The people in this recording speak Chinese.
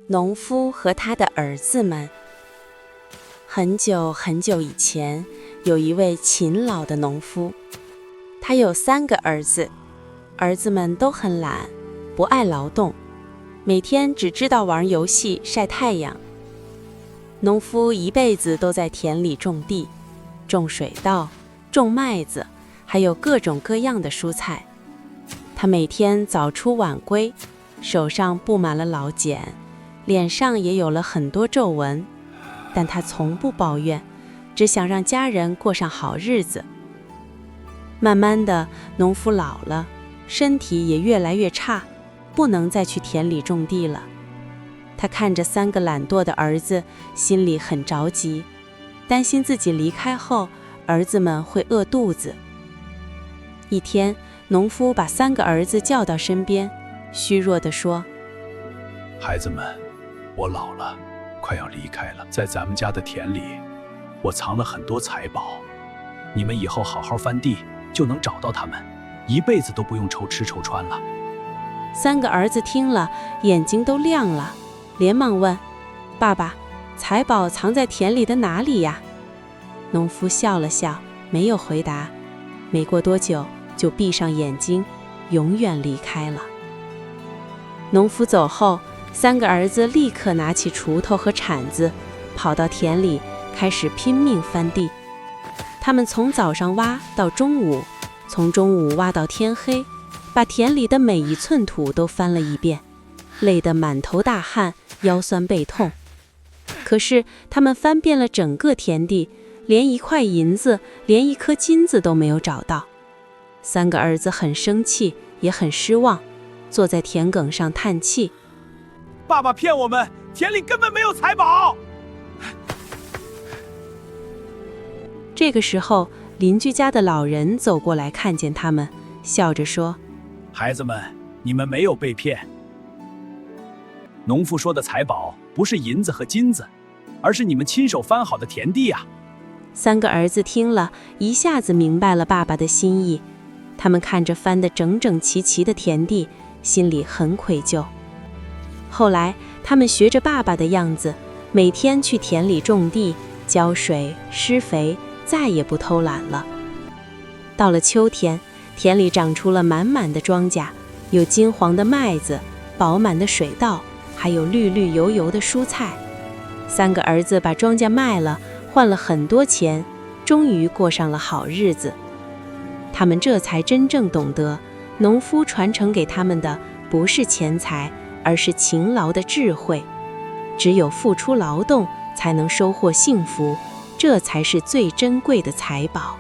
农夫和他的儿子们。很久很久以前，有一位勤劳的农夫，他有3个儿子，儿子们都很懒，不爱劳动，每天只知道玩游戏、晒太阳。农夫一辈子都在田里种地、种水稻、种麦子，还有各种各样的蔬菜。他每天早出晚归，手上布满了老茧，脸上也有了很多皱纹，但他从不抱怨，只想让家人过上好日子。慢慢的，农夫老了，身体也越来越差，不能再去田里种地了。他看着3个懒惰的儿子，心里很着急，担心自己离开后，儿子们会饿肚子。一天，农夫把3个儿子叫到身边，虚弱地说：“孩子们，我老了，快要离开了。在咱们家的田里，我藏了很多财宝，你们以后好好翻地，就能找到它们，一辈子都不用愁吃愁穿了。”3个儿子听了，眼睛都亮了，连忙问：“爸爸，财宝藏在田里的哪里呀？”农夫笑了笑，没有回答。没过多久，就闭上眼睛，永远离开了。农夫走后，3个儿子立刻拿起锄头和铲子，跑到田里，开始拼命翻地。他们从早上挖到中午，从中午挖到天黑，把田里的每一寸土都翻了一遍，累得满头大汗，腰酸背痛。可是他们翻遍了整个田地，连一块银子，连一颗金子都没有找到。3个儿子很生气，也很失望，坐在田埂上叹气：“爸爸骗我们，田里根本没有财宝。”这个时候，邻居家的老人走过来，看见他们，笑着说：“孩子们，你们没有被骗。农夫说的财宝不是银子和金子，而是你们亲手翻好的田地啊。”3个儿子听了，一下子明白了爸爸的心意。他们看着翻得整整齐齐的田地，心里很愧疚。后来，他们学着爸爸的样子，每天去田里种地、浇水、施肥，再也不偷懒了。到了秋天，田里长出了满满的庄稼，有金黄的麦子，饱满的水稻，还有绿绿油油的蔬菜。3个儿子把庄稼卖了，换了很多钱，终于过上了好日子。他们这才真正懂得，农夫传承给他们的不是钱财，而是勤劳的智慧。只有付出劳动，才能收获幸福，这才是最珍贵的财宝。